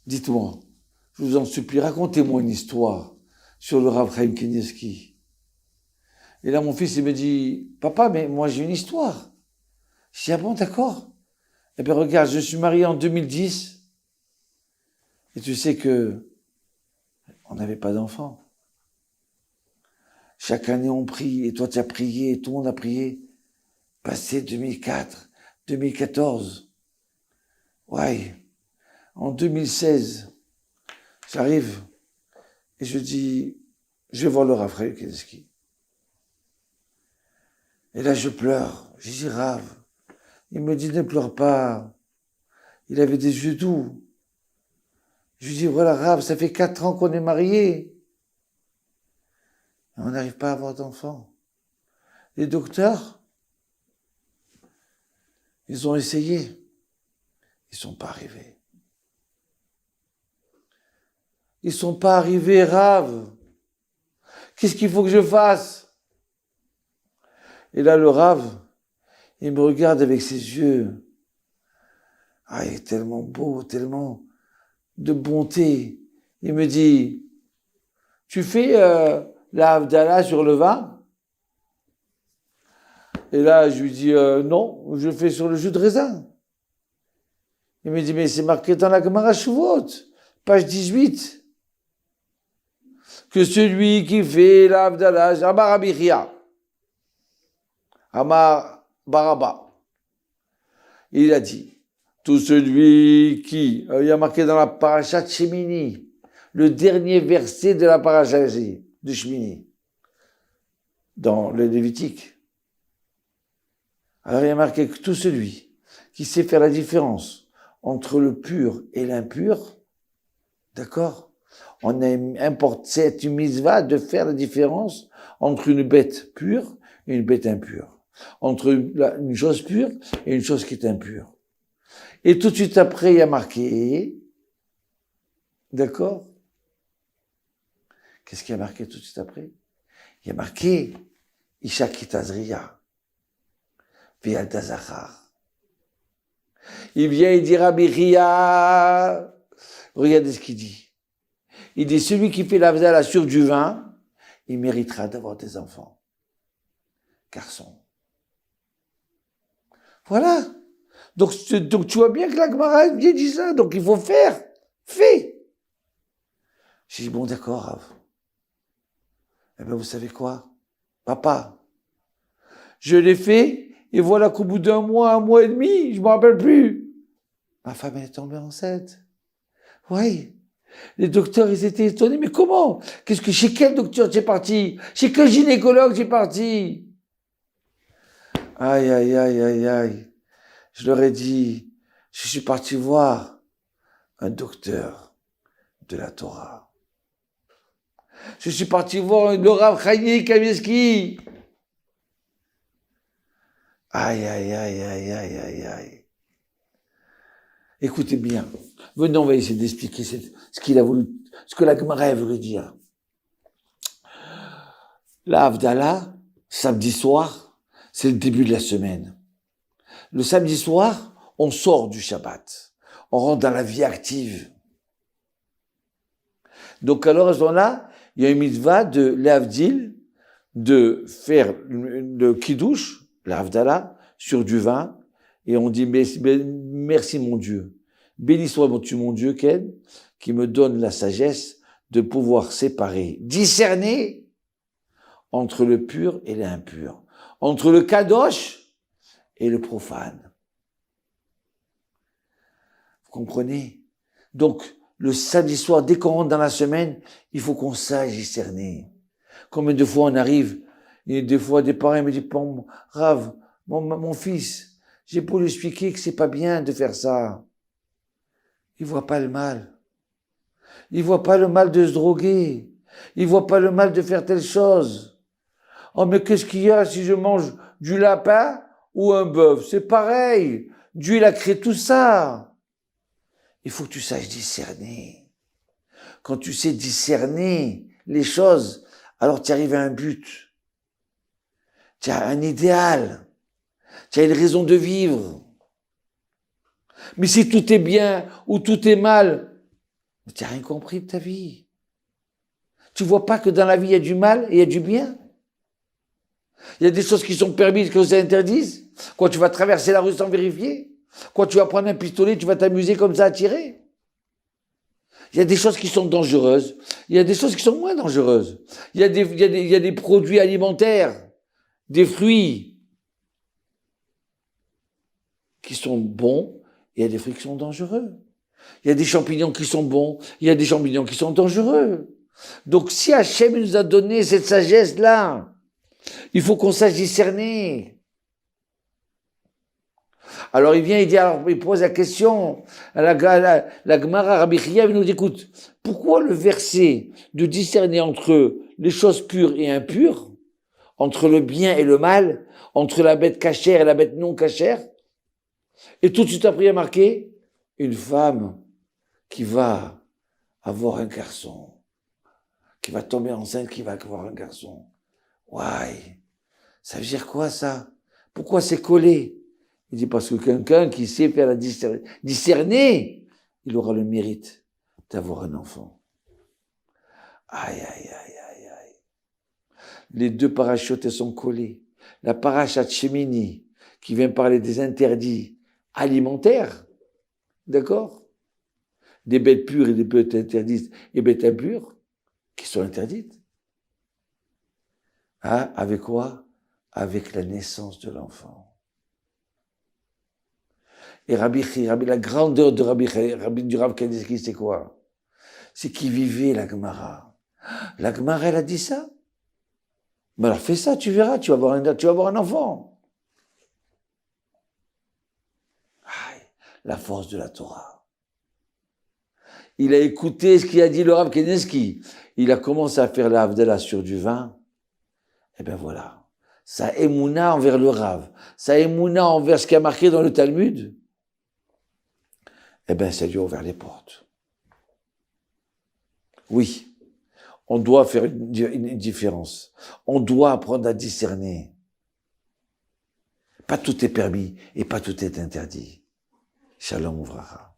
Dites-moi, je vous en supplie, racontez-moi une histoire sur le Rav Chaim Kanievski. Et là, mon fils, il me dit, papa, mais moi, j'ai une histoire. Je dis, ah bon, d'accord. Eh bien, regarde, je suis marié en 2010. Et tu sais que on n'avait pas d'enfants. Chaque année, on prie, et toi, tu as prié, et tout le monde a prié. Passé 2004, 2014. Ouais. En 2016, j'arrive, et je dis, je vais voir le Rav Chaim Kanievski. Et là, je pleure. Je dis, Rav. Il me dit, ne pleure pas. Il avait des yeux doux. Je lui dis, voilà, Rav, ça fait 4 ans qu'on est mariés. Et on n'arrive pas à avoir d'enfants. Les docteurs, ils ont essayé. Ils sont pas arrivés. Ils sont pas arrivés, Rav. Qu'est-ce qu'il faut que je fasse? Et là, le Rav, il me regarde avec ses yeux. Ah, il est tellement beau, tellement de bonté. Il me dit, tu fais la Havdalah sur le vin? Et là, je lui dis, non, je fais sur le jus de raisin. Il me dit, mais c'est marqué dans la Gemara Shuvot, page 18, que celui qui fait la Havdalah, Amar Abichia, Amar Baraba, il a dit, tout celui qui, il y a marqué dans la paracha de Shemini, le dernier verset de la paracha de Shemini, dans le Lévitique. Alors il y a marqué que tout celui qui sait faire la différence entre le pur et l'impur, d'accord? On importe, c'est une mitzvah de faire la différence entre une bête pure et une bête impure. Entre une chose pure et une chose qui est impure. Et tout de suite après, il y a marqué, d'accord? Qu'est-ce qu'il y a marqué tout de suite après? Il y a marqué, Isha Kitazriya, Vialda Zachar. Il vient, il dit, Rabbi Ria, regardez ce qu'il dit. Il dit, celui qui fait l'Havdalah sur du vin, il méritera d'avoir des enfants. Garçon. Voilà. Donc tu vois bien que la Gemara vient dit ça, donc il faut faire. Fais. J'ai dit, bon d'accord, Rav. Eh bien vous savez quoi? Papa, je l'ai fait, et voilà qu'au bout d'un mois et demi, je me rappelle plus, ma femme est tombée enceinte. Oui. Les docteurs, ils étaient étonnés, mais comment? Chez quel docteur tu es parti? Chez quel gynécologue tu es parti? Aïe, aïe, aïe, aïe, aïe. Je leur ai dit, je suis parti voir un docteur de la Torah. Je suis parti voir le Rav Chaim Kanievski. Aïe, aïe, aïe, aïe, aïe, aïe, aïe. Écoutez bien. Venez, on va essayer d'expliquer ce qu'il a voulu, ce que la Gemara a voulu dire. La Havdalah, samedi soir, c'est le début de la semaine. Le samedi soir, on sort du Shabbat. On rentre dans la vie active. Donc, alors, à ce moment-là, il y a une mitzvah de l'Havdil, de faire le kiddush, la Havdalah, sur du vin, et on dit, merci mon Dieu. Béni sois-tu mon Dieu, Ken, qui me donne la sagesse de pouvoir séparer, discerner entre le pur et l'impur, entre le kadosh et le profane. Vous comprenez? Donc, le samedi soir, dès qu'on rentre dans la semaine, il faut qu'on sache discerner. Combien de fois on arrive, et des fois des parents me disent, bon, Rav, mon fils, j'ai beau lui expliquer que c'est pas bien de faire ça. Il voit pas le mal. Il voit pas le mal de se droguer. Il voit pas le mal de faire telle chose. Oh, mais qu'est-ce qu'il y a si je mange du lapin ou un bœuf? C'est pareil. Dieu, il a créé tout ça. il faut que tu saches discerner. Quand tu sais discerner les choses, alors tu arrives à un but. Tu as un idéal. Tu as une raison de vivre. Mais si tout est bien ou tout est mal, tu n'as rien compris de ta vie. Tu vois pas que dans la vie, il y a du mal et il y a du bien. Il y a des choses qui sont permises, que c'est interdit. Quand tu vas traverser la rue sans vérifier. Quand tu vas prendre un pistolet, tu vas t'amuser comme ça à tirer. Il y a des choses qui sont dangereuses. Il y a des choses qui sont moins dangereuses. Il y a des produits alimentaires, des fruits qui sont bons. Il y a des fruits qui sont dangereux. Il y a des champignons qui sont bons. Il y a des champignons qui sont dangereux. Donc si Hachem nous a donné cette sagesse-là, il faut qu'on sache discerner. Alors il vient, il pose la question à la Gemara, Rabbi Chia, il nous dit, écoute, pourquoi le verset de discerner entre les choses pures et impures, entre le bien et le mal, entre la bête cachère et la bête non cachère, et tout de suite après il y a marqué une femme qui va avoir un garçon, qui va tomber enceinte, qui va avoir un garçon. Ouais, ça veut dire quoi ça? Pourquoi c'est collé? Il dit parce que quelqu'un qui sait faire la discerner, il aura le mérite d'avoir un enfant. Aïe, aïe, aïe, aïe, aïe. Les deux parachutes sont collés. La parachute Shemini, qui vient parler des interdits alimentaires, d'accord? Des bêtes pures et des bêtes interdites et bêtes impures, qui sont interdites. Hein? Avec quoi? Avec la naissance de l'enfant. Et la grandeur de du Rav Kanievski, c'est quoi? C'est qu'il vivait la Gemara. La Gemara, elle a dit ça. Mais alors fais ça, tu verras, tu vas avoir un enfant. Aïe, la force de la Torah. Il a écouté ce qu'il a dit le Rav Kanievski. Il a commencé à faire la Havdalah sur du vin. Et ben voilà. Sa émouna envers le Rav, sa émouna envers ce qui a marqué dans le Talmud, eh ben ça lui a ouvert les portes. Oui, on doit faire une différence. On doit apprendre à discerner. Pas tout est permis et pas tout est interdit. Shalom Ouvracha.